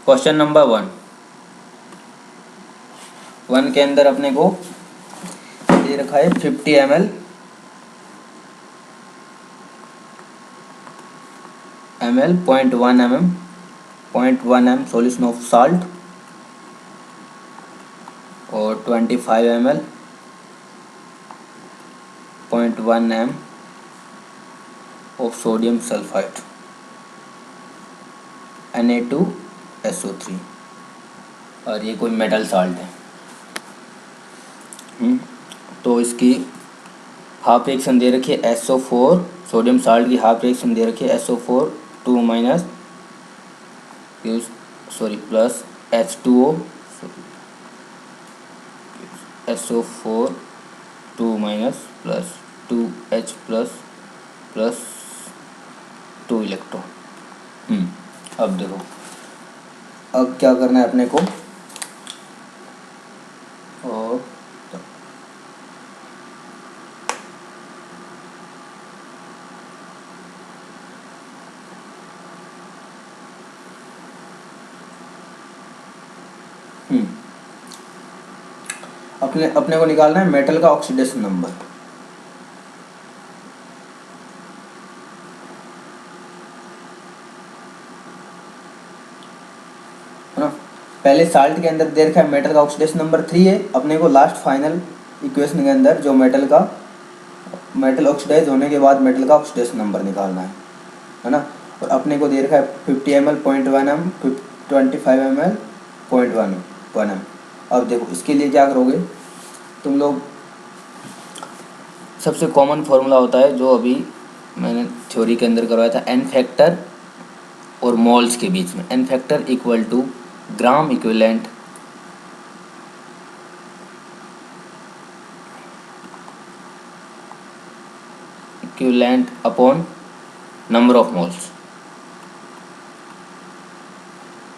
Question number 1 के अंदर अपने को ये रखा है 50 ml ml 0.1 m solution of salt और 25 ml 0.1 m of sodium sulphide Na2SO3 और ये कोई मेटल साल्ट है। तो इसकी हाफ रिएक्शन दे रखी है SO4, सोडियम साल्ट की हाफ रिएक्शन दे रखी है SO4 2 minus plus H2O SO4 2 minus plus 2H plus 2 electron. अब देखो, अब क्या करना है अपने को, और अपने को निकालना है मेटल का ऑक्सीडेशन नंबर। है ना, पहले साल्ट के अंदर दे रखा है मेटल का ऑक्सीडेशन नंबर 3 है। अपने को लास्ट फाइनल इक्वेशन के अंदर जो मेटल ऑक्सीडाइज होने के बाद मेटल का ऑक्सीडेशन नंबर निकालना है ना। और अपने को दे रखा है 50 ml 0.1 m 25 ml 0.1 m। अब देखो इसके लिए क्या करोगे तुम लोग, सबसे कॉमन फॉर्मूला होता है जो अभी मैंने थ्योरी के अंदर करवाया था, एन फैक्टर और मोल्स के बीच में। N factor equal to gram equivalent upon number of moles.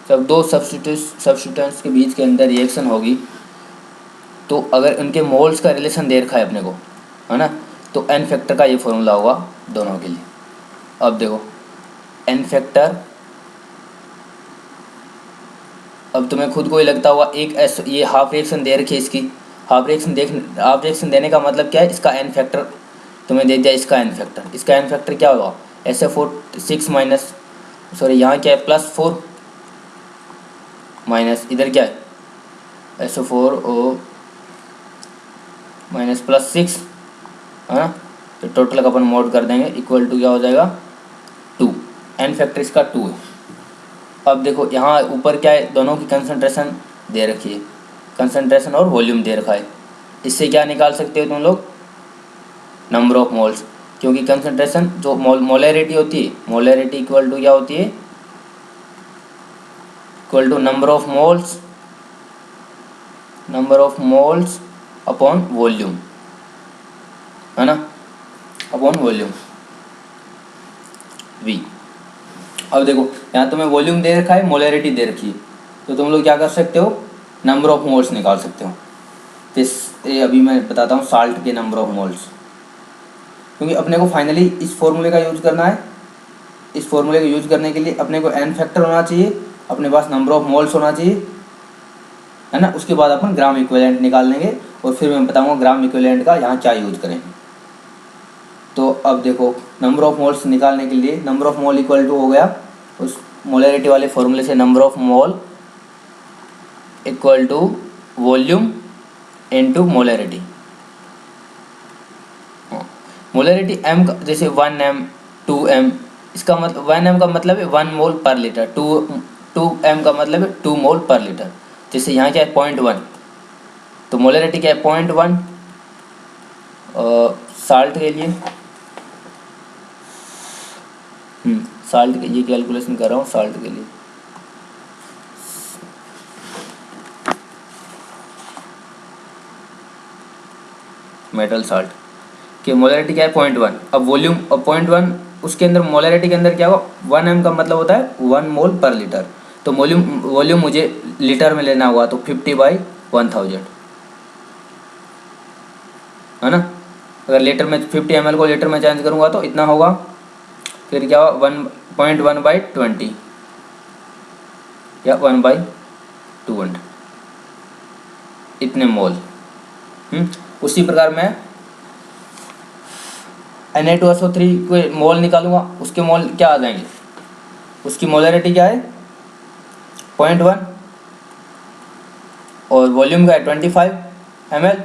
जब दो सब्स्टिट्यूएंट्स के बीच के अंदर रिएक्शन होगी तो अगर उनके मोल्स का रिलेशन दे रखा है अपने को, है ना, तो एन फैक्टर का ये फॉर्मूला होगा दोनों के लिए। अब देखो एन फैक्टर, अब तुम्हें खुद को ही लगता होगा ये हाफ रिएक्शन दे रखी है, इसकी हाफ रिएक्शन देने का मतलब क्या है, इसका एन फैक्टर तुम्हें दे दिया, इसका एन फैक्टर क्या होगा, SO4 6 माइनस यहाँ क्या है +4 माइनस इधर क्या है SO4 ओ माइनस +6, है ना। तो टोटल का अपन मोड कर देंगे, इक्वल टू क्या हो जाएगा 2। एन फैक्टर इसका 2 है। अब देखो यहाँ ऊपर क्या है, दोनों की कंसंट्रेशन दे रखी है, कंसंट्रेशन और वॉल्यूम दे रखा है। इससे क्या निकाल सकते हो तुम लोग, नंबर ऑफ मोल्स, क्योंकि कंसंट्रेशन जो मोलैरिटी होती है, मोलैरिटी इक्वल टू क्या होती है, equal to number of moles upon volume, है ना, अपॉन वॉल्यूम V। अब देखो यहाँ तुम्हें वॉल्यूम दे रखा है, मोलैरिटी दे रखी है, तो तुम लोग क्या कर सकते हो, नंबर ऑफ मोल्स निकाल सकते हो। ये अभी मैं बताता हूँ साल्ट के नंबर ऑफ मोल्स, क्योंकि अपने को फाइनली इस फॉर्मूले का यूज करना है। इस फॉर्मूले को यूज करने के लिए अपने को एन फैक्टर होना चाहिए, अपने पास नंबर ऑफ मोल्स होना चाहिए, है ना। उसके बाद अपन ग्राम इक्विवेलेंट निकाल लेंगे और फिर मैं बताऊँगा ग्राम इक्विवेलेंट का यहाँ क्या यूज करेंगे। तो अब देखो नंबर ऑफ मोल्स निकालने के लिए, number of mole equal to हो गया उस मोलैरिटी वाले फॉर्मूले से, number of mole equal to volume into molarity. Molarity m का जैसे 1 m 2 m, इसका मतलब 1 m का मतलब है 1 मोल पर लीटर, 2 m का मतलब है 2 मोल पर लीटर। जैसे यहाँ क्या है 0.1, तो मोलैरिटी क्या है 0.1 साल्ट के लिए। साल्ट के लिए कैलकुलेशन कर रहा हूँ, साल्ट के लिए मेटल साल्ट कि मोलैरिटी क्या है 0.1। अब वॉल्यूम 0.1, उसके अंदर मोलैरिटी के अंदर क्या होगा 1 m का मतलब होता है 1 मोल पर लीटर। तो वॉल्यूम मुझे लीटर में लेना होगा, तो 50/1000, है ना। अगर लीटर में 50 ml को लीटर में चेंज करूँगा तो इतना होगा, फिर क्या होगा 1.1/20, या 1/200 इतने मोल। उसी प्रकार मैं Na2SO3 को मोल निकालूंगा, उसके मोल क्या आ जाएंगे, उसकी मोलरिटी क्या है 0.1 और वॉल्यूम का है 25 ml।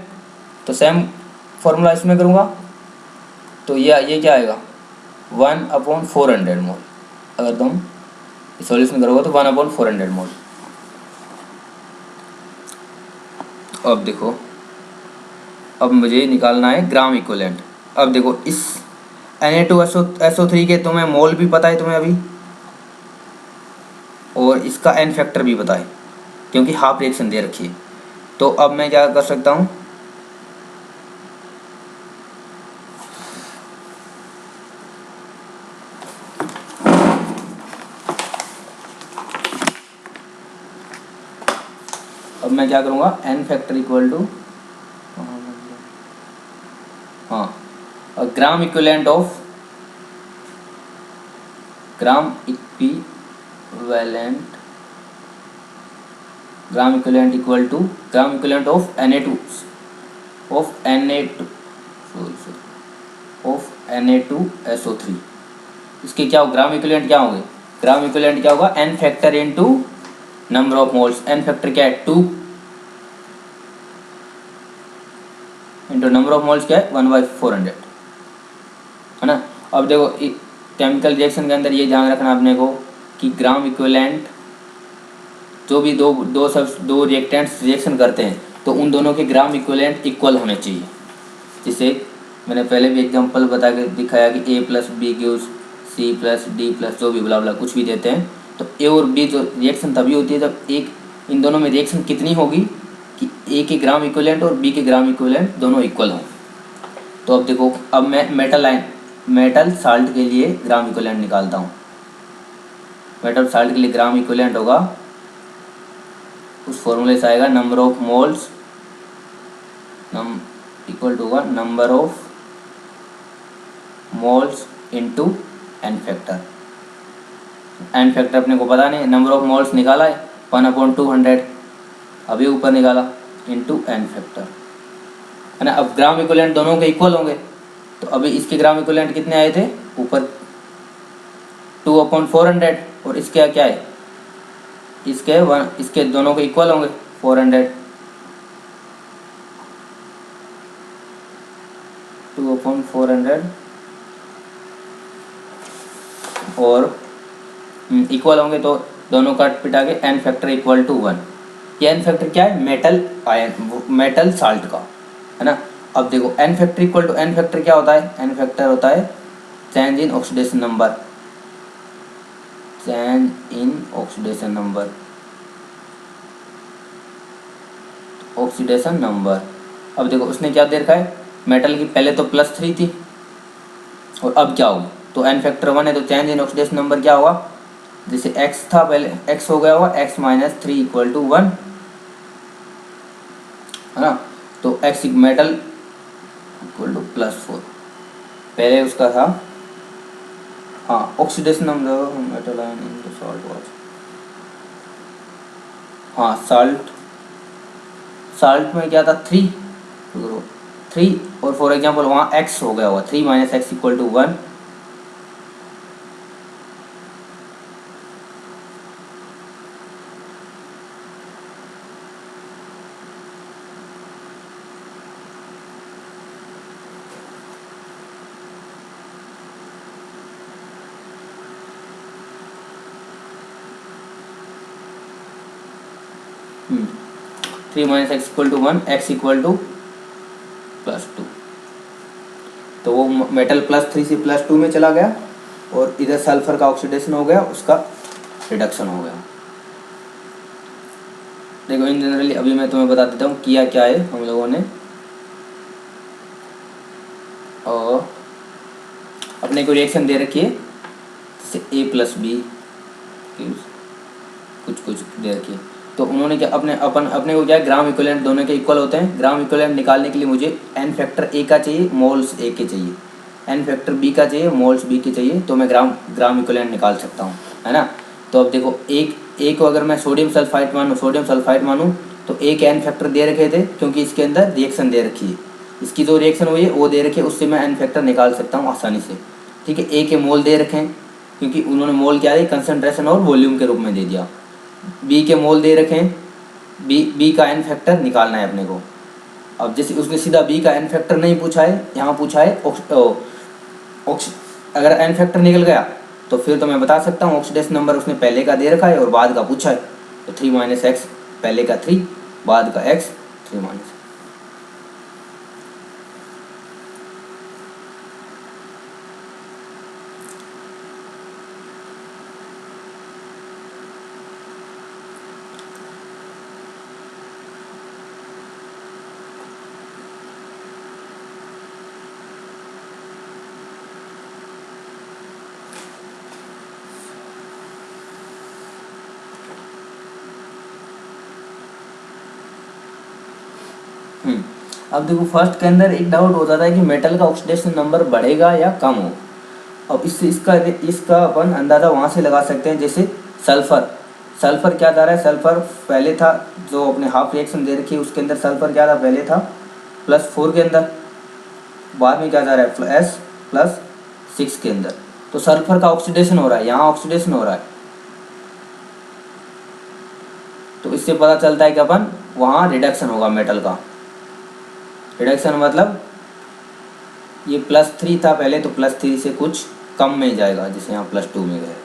तो सेम फॉर्मूला इसमें करूँगा तो ये क्या आएगा 1/400 मोल। अगर तुम सॉल्यूशन करोगे तो 1/400 मोल। अब देखो, अब मुझे निकालना है ग्राम इक्विवेलेंट। अब देखो इस Na2SO3 के तुम्हें मोल भी पता है तुम्हें अभी, और इसका एन फैक्टर भी पता है क्योंकि हाफ रिएक्शन दे रखी है। तो अब मैं क्या कर सकता हूँ, अब मैं क्या करूँगा n factor equal to gram equivalent equal to gram equivalent of Na2SO3। इसके क्या हो ग्राम इक्विवेलेंट क्या होंगे, ग्राम इक्विवेलेंट क्या होगा n factor into number of moles. N factor क्या है 2 इंटू नंबर ऑफ मोल्स क्या है 1/400 है ना। अब देखो केमिकल रिएक्शन के अंदर ये ध्यान रखना अपने को कि ग्राम इक्विवेलेंट जो भी दो रिएक्टेंट्स रिएक्शन करते हैं तो उन दोनों के ग्राम इक्विवेलेंट इक्वल होने चाहिए। जिसे मैंने पहले भी एग्जांपल बता के दिखाया कि A + B gives C + D + जो भी ब्ला ब्ला कुछ भी देते हैं, तो A और B जो रिएक्शन तभी होती है जब एक इन दोनों में रिएक्शन कितनी होगी कि A के ग्राम इक्विवेलेंट और B के ग्राम इक्विवेलेंट दोनों इक्वल हों। तो अब देखो, अब मैं मेटल साल्ट के लिए ग्राम इक्विवेलेंट निकालता हूँ। मेटल साल्ट के लिए ग्राम इक्विवेलेंट होगा, उस फॉर्मूले से आएगा number of moles equal to होगा number of moles into N factor. N factor अपने को पता नहीं, नंबर ऑफ मोल्स निकाला है 1/200 अभी ऊपर निकाला इनटू एन फैक्टर है ना। अब ग्राम इक्विवेलेंट दोनों के इक्वल होंगे, तो अभी इसके ग्राम इक्विवेलेंट कितने आए थे ऊपर 2/400 और इसके क्या है इसके दोनों के इक्वल होंगे 400 2/400 और इक्वल होंगे तो दोनों काट पिटा के एन फैक्टर इक्वल टू 1। ये एन फैक्टर क्या है मेटल साल्ट का है ना। अब देखो n factor equal to n factor क्या होता है, एन फैक्टर होता है change in oxidation number. Oxidation number. अब देखो उसने क्या दे रखा है, मेटल की पहले तो +3 थी और अब क्या होगी, तो एन फैक्टर 1 है तो चेंज इन ऑक्सीडेशन नंबर क्या होगा, जैसे x था पहले x हो गया होगा x - 3 = 1 है ना। तो x मेटल इक्वल टू +4 पहले उसका था। हाँ oxidation number metal ion in the salt was, हाँ साल्ट में क्या था 3 और फॉर एग्जांपल वहाँ x हो गया होगा 3 - x = 1। Three minus x equal to 1 x equal to +2। तो वो मेटल +3 से +2 में चला गया और इधर सल्फर का ऑक्सीडेशन हो गया, उसका रिडक्शन हो गया। देखो इन जनरली अभी मैं तुम्हें बता देता हूँ किया क्या है हम लोगों ने। और अपने को रिएक्शन दे रखी है जैसे A + B कुछ दे रखी है, तो उन्होंने क्या अपने को क्या ग्राम इक्विवेलेंट दोनों के इक्वल होते हैं। ग्राम इक्विवेलेंट निकालने के लिए मुझे एन फैक्टर A का चाहिए, मोल्स A के चाहिए, एन फैक्टर B का चाहिए, मोल्स B के चाहिए, तो मैं ग्राम इक्विवेलेंट निकाल सकता हूँ है ना। तो अब देखो ए को अगर मैं सोडियम सल्फाइड मानूँ तो ए के एन फैक्टर दे रखे थे, क्योंकि इसके अंदर रिएक्शन दे रखी है, इसकी जो रिएक्शन हुई है वो दे रखी है, उससे मैं एन फैक्टर निकाल सकता हूँ आसानी से। ठीक है, ए के मोल दे रखे हैं, क्योंकि उन्होंने मोल क्या है, कंसनट्रेशन और वॉल्यूम के रूप में दे दिया। बी के मोल दे रखे हैं, बी का एन फैक्टर निकालना है अपने को। अब जैसे उसने सीधा बी का एन फैक्टर नहीं पूछा है, यहाँ पूछा है अगर एन फैक्टर निकल गया तो फिर तो मैं बता सकता हूँ ऑक्सीडेशन नंबर उसने पहले का दे रखा है और बाद का पूछा है, तो 3 - x, पहले का 3, बाद का x, 3 - अब देखो फर्स्ट के अंदर एक डाउट होता था कि मेटल का ऑक्सीडेशन नंबर बढ़ेगा या कम हो। अब इससे इसका अपन अंदाज़ा वहाँ से लगा सकते हैं, जैसे सल्फर क्या जा रहा है, सल्फर पहले था जो अपने हाफ रिएक्शन दे रखी है उसके अंदर सल्फर क्या था, पहले था +4 के अंदर, बाद में क्या जा रहा है S +6 के अंदर। तो सल्फर का ऑक्सीडेशन हो रहा है, यहाँ ऑक्सीडेशन हो रहा है, तो इससे पता चलता है कि अपन वहाँ रिडक्शन होगा मेटल का। रिडक्शन मतलब ये +3 था पहले, तो +3 से कुछ कम में जाएगा, जैसे यहाँ +2 में गए।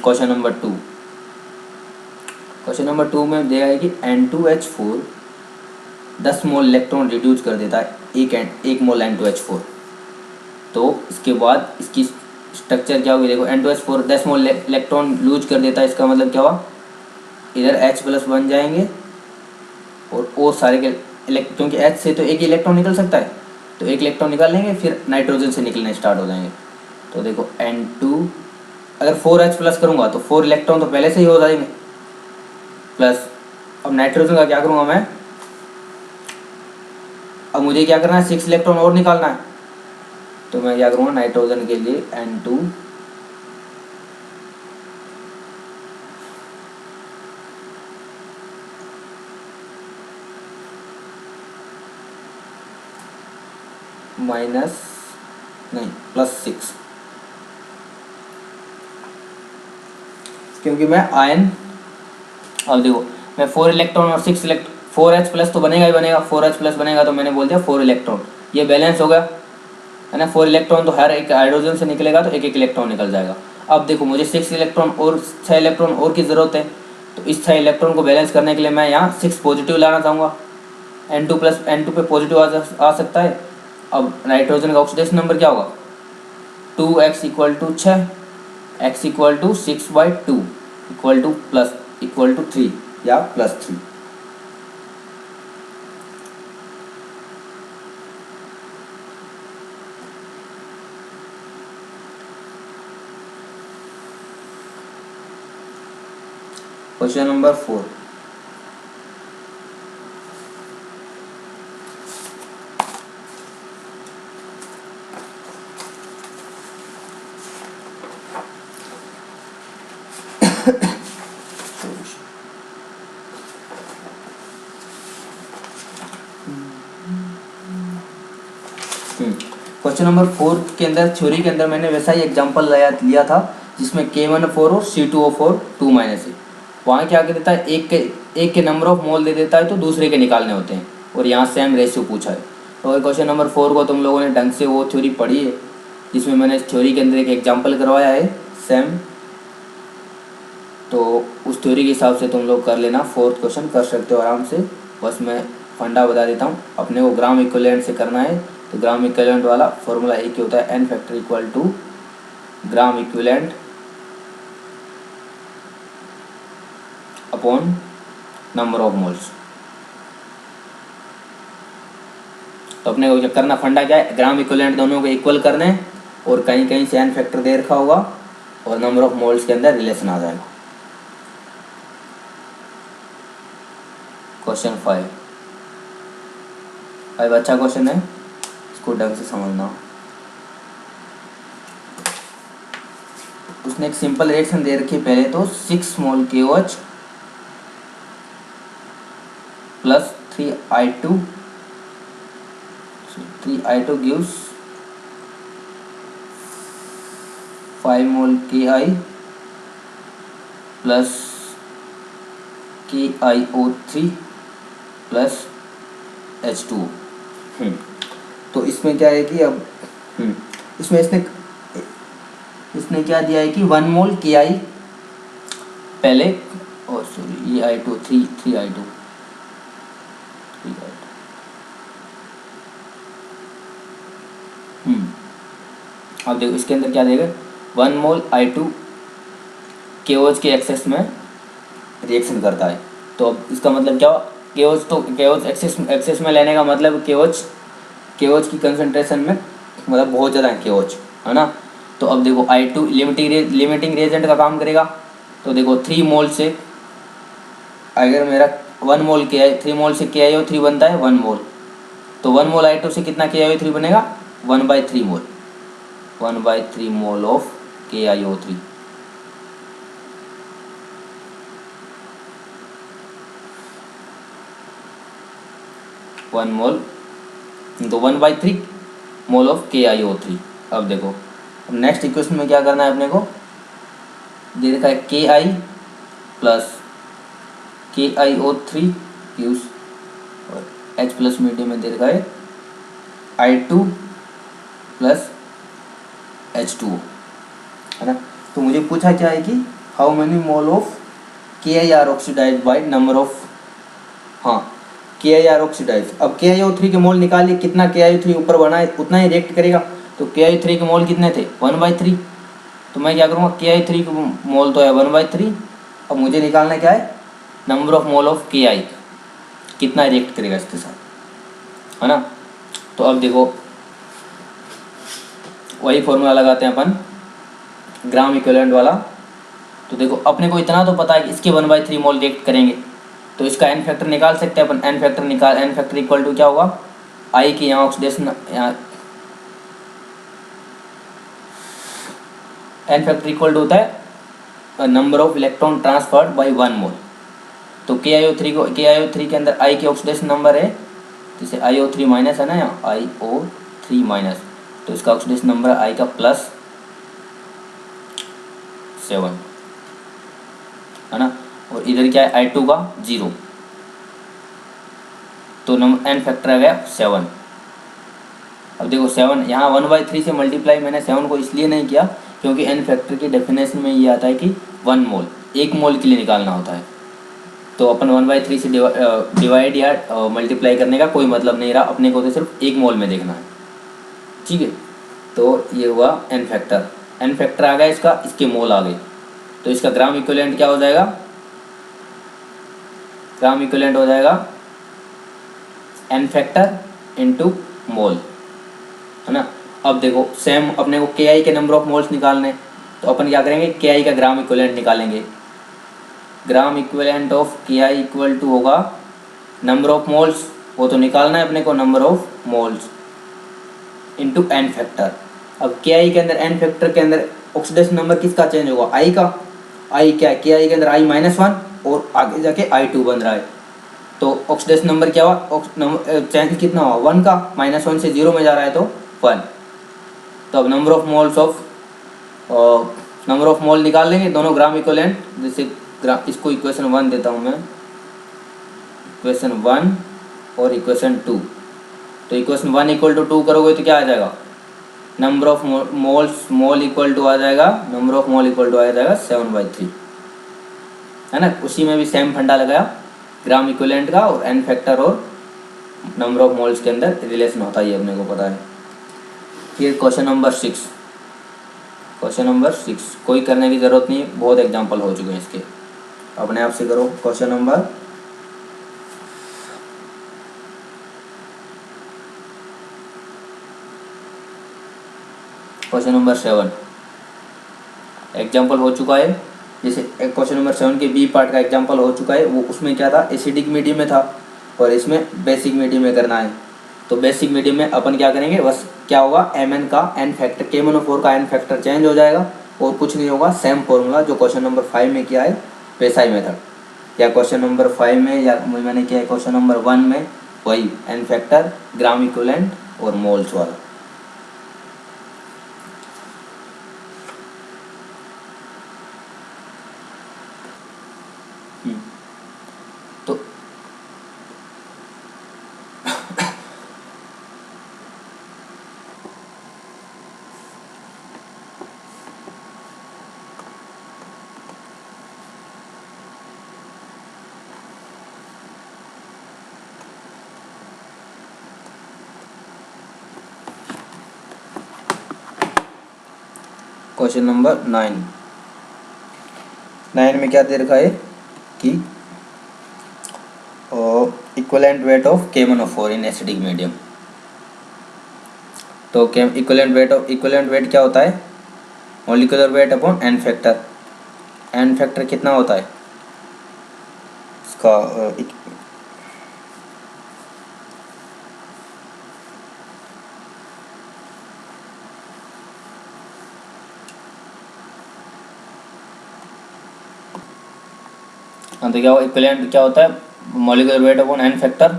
क्वेश्चन नंबर 2 में दिया है कि N2H4 10 मोल इलेक्ट्रॉन रिड्यूस कर देता है, एक मोल N2H4। तो इसके बाद इसकी स्ट्रक्चर क्या होगी, देखो N2H4 10 मोल इलेक्ट्रॉन लूज कर देता है, इसका मतलब क्या हुआ, इधर H+ बन जाएंगे और सारे के क्योंकि H से तो एक ही इलेक्ट्रॉन निकल सकता है, तो एक इलेक्ट्रॉन निकाल लेंगे, फिर नाइट्रोजन से निकलने स्टार्ट हो जाएंगे। तो देखो N2 अगर 4H+ करूँगा तो 4 इलेक्ट्रॉन तो पहले से ही हो जाएंगे प्लस। अब नाइट्रोजन का क्या करूँगा मैं, अब मुझे क्या करना है, 6 इलेक्ट्रॉन और निकालना है, तो मैं क्या करूँगा, नाइट्रोजन के लिए N2 +6, क्योंकि मैं आयन, अब देखो मैं 4 इलेक्ट्रॉन और 6 इलेक्ट्रॉन, 4H+ तो बनेगा ही बनेगा, 4H+ बनेगा तो मैंने बोल दिया 4 इलेक्ट्रॉन, ये बैलेंस हो गया है ना। 4 इलेक्ट्रॉन तो हर एक हाइड्रोजन से निकलेगा, तो एक एक इलेक्ट्रॉन निकल जाएगा। अब देखो मुझे 6 इलेक्ट्रॉन और 6 इलेक्ट्रॉन और की ज़रूरत है, तो इस 6 इलेक्ट्रॉन को बैलेंस करने के लिए मैं यहाँ 6 पॉजिटिव लाना चाहूँगा, N2 पे पॉजिटिव आ सकता है। अब नाइट्रोजन का ऑक्सीडेशन नंबर क्या होगा, 2x = 6, x = 6/2 = 3 या +3। क्वेश्चन नंबर 4, क्वेश्चन नंबर 4 के अंदर थ्योरी के अंदर मैंने वैसा ही एग्जांपल लिया था जिसमें K14 और C2O4 2 - है। वहाँ क्या कर देता है, एक के नंबर ऑफ मोल दे देता है, तो दूसरे के निकालने होते हैं, और यहाँ सेम रेशियो पूछा है। तो अगर क्वेश्चन नंबर 4 को तुम लोगों ने ढंग से वो थ्योरी पढ़ी है, जिसमें मैंने थ्योरी के अंदर एक एग्जाम्पल करवाया है सेम, तो उस थ्योरी के हिसाब से तुम लोग कर लेना, 4th क्वेश्चन कर सकते हो आराम से। बस मैं फंडा बता देता हूँ, अपने को ग्राम इक्विवेलेंट से करना है, तो ग्राम इक्विवेलेंट वाला फॉर्मूला एक ही होता है, N factor = gram equivalent upon number of moles. तो अपने को करना फंडा क्या है, ग्राम इक्विवेलेंट दोनों को इक्वल करने हैं, और कहीं कहीं से N फैक्टर दे रखा होगा और नंबर ऑफ मोल्स के अंदर रिलेशन आ जाएगा। क्वेश्चन 5 अच्छा क्वेश्चन है, इसको ढंग से समझना। उसने एक सिंपल रिएक्शन दे रखी है पहले तो 6 मोल KOH प्लस 3I2 gives 5 मोल Ki plus KiO3 plus H2O। तो इसमें क्या है कि अब इसमें इसने क्या दिया है कि 1 मोल Ki पहले, और सॉरी ये I2 3I2 अब देखो इसके अंदर क्या देगा, 1 मोल I2 KOH के एक्सेस में रिएक्शन करता है। तो अब इसका मतलब क्या हुआ, KOH एक्सेस में लेने का मतलब KOH की कंसंट्रेशन में मतलब बहुत ज़्यादा है KOH, है ना। तो अब देखो I2 लिमिटिंग रिएजेंट का काम करेगा। तो देखो 3 मोल से अगर मेरा 1 मोल KI 3 मोल से KiO3 बनता है 1 मोल, तो 1 मोल I2 से कितना KiO3 बनेगा, 1/3 मोल, 1/3 mole of KiO3। One mole तो 1/3 मोल ऑफ KiO3। अब देखो, अब नेक्स्ट इक्वेशन में क्या करना है अपने को, दे रखा है Ki प्लस KiO3 यूज और H प्लस मीडियम में दे रखा है I2 प्लस H2O, है ना। तो मुझे पूछा क्या है कि how many mole of Ki are oxidise by number of, हाँ Ki आर ऑक्सीडाइज। अब KiO3 के मोल निकालिए, कितना KiO3 ऊपर बना है उतना ही रिएक्ट करेगा। तो KiO3 के मोल कितने थे, 1/3। तो मैं क्या करूँगा, Ki3 के मोल तो है 1/3। अब मुझे निकालना क्या है, number of mole of Ki, कितना रिएक्ट करेगा इसके साथ, है ना। तो अब देखो वही फॉर्मूला लगाते हैं अपन ग्राम इक्विवेलेंट वाला। तो देखो अपने को इतना तो पता है कि इसके 1/3 मोल रिएक्ट करेंगे, तो इसका एन फैक्टर निकाल सकते हैं अपन। एन फैक्टर इक्वल टू क्या होगा, आई की यहाँ ऑक्सीडेशन, यहाँ एन फैक्टर इक्वल टू होता है number of electron transferred by 1 मोल। तो KiO3 के अंदर आई की ऑक्सीडेशन नंबर है, जैसे IO3 माइनस है ना, यहाँ IO3 माइनस, तो इसका ऑक्सीडेशन नंबर आई का +7, है ना। और इधर क्या है, I2 का 0, तो नंबर एन फैक्टर आ गया 7। अब देखो 7 यहाँ 1/3 से मल्टीप्लाई मैंने 7 को इसलिए नहीं किया क्योंकि एन फैक्टर की डेफिनेशन में ये आता है कि 1 मोल, 1 मोल के लिए निकालना होता है। तो अपन 1/3 से डिवाइड या मल्टीप्लाई करने का कोई मतलब नहीं रहा, अपने को तो सिर्फ 1 मोल में देखना है, ठीक है। तो ये हुआ एन फैक्टर आ गया इसका, इसके मोल आ गए। तो इसका ग्राम इक्विवेलेंट क्या हो जाएगा, ग्राम इक्विवेलेंट हो जाएगा एन फैक्टर इनटू मोल, है ना। अब देखो सेम अपने को Ki के नंबर ऑफ मोल्स निकालने, तो अपन क्या करेंगे, Ki का ग्राम इक्विवेलेंट निकालेंगे। Gram equivalent of Ki equal to होगा नंबर ऑफ मोल्स, वो तो निकालना है अपने को, number of moles into N factor. अब Ki के अंदर एन फैक्टर के अंदर ऑक्सीडेशन नंबर किसका चेंज होगा, आई का। आई क्या है, Ki के अंदर I-1 और आगे जाके I2 बन रहा है, तो ऑक्सीडेशन नंबर क्या हुआ, चेंज कितना हुआ 1 का, -1 से 0 में जा रहा है तो 1। तो अब नंबर ऑफ मोल निकाल लेंगे दोनों ग्राम इक्विवेलेंट। जैसे इसको इक्वेशन 1 देता हूँ मैं, इक्वेशन 1 और इक्वेशन 2। तो इक्वेशन 1 इक्वल टू 2 करोगे तो क्या आ जाएगा, number of mole equal to आ जाएगा, number of mole equal to आ जाएगा 7/3, है ना। उसी में भी सेम फंडा लगाया ग्राम इक्विवेलेंट का, और एन फैक्टर और नंबर ऑफ मोल्स के अंदर रिलेशन होता है, ये अपने को पता है। फिर क्वेश्चन नंबर 6, कोई करने की ज़रूरत नहीं, बहुत एग्जाम्पल हो चुके हैं इसके, अपने आप से करो। क्वेश्चन नंबर 7 एग्जाम्पल हो चुका है। जैसे क्वेश्चन नंबर 7 के बी पार्ट का एग्जाम्पल हो चुका है, वो उसमें क्या था, एसिडिक मीडियम में था और इसमें बेसिक मीडियम में करना है। तो बेसिक मीडियम में अपन क्या करेंगे, बस क्या होगा, Mn का n फैक्टर, KMnO4 का n फैक्टर चेंज हो जाएगा और कुछ नहीं होगा, सेम फॉर्मूला जो क्वेश्चन नंबर 5 में किया है वैसा ही मेथड, या क्वेश्चन नंबर 5 में या मैंने किया है क्वेश्चन नंबर 1 में, वही n फैक्टर, ग्राम इक्विवेलेंट और मोल्स वाला। तो क्वेश्चन नंबर 9 में क्या दे रखा है कि equivalent weight of KMnO4 in acidic medium. तो इक्विवेलेंट वेट क्या होता है, molecular weight upon n factor. n factor कितना होता है इसका, हाँ तो क्या हुआ, इक्विवेलेंट क्या होता है, molecular weight upon n factor.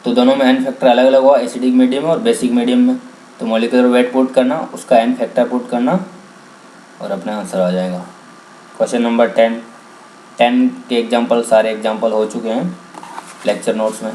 तो दोनों में n फैक्टर अलग अलग हुआ, एसिडिक मीडियम में और बेसिक मीडियम में। तो मॉलिक्यूलर वेट पुट करना, उसका n फैक्टर पुट करना और अपना आंसर आ जाएगा। क्वेश्चन नंबर 10 के एग्जाम्पल, सारे एग्जाम्पल हो चुके हैं लेक्चर नोट्स में।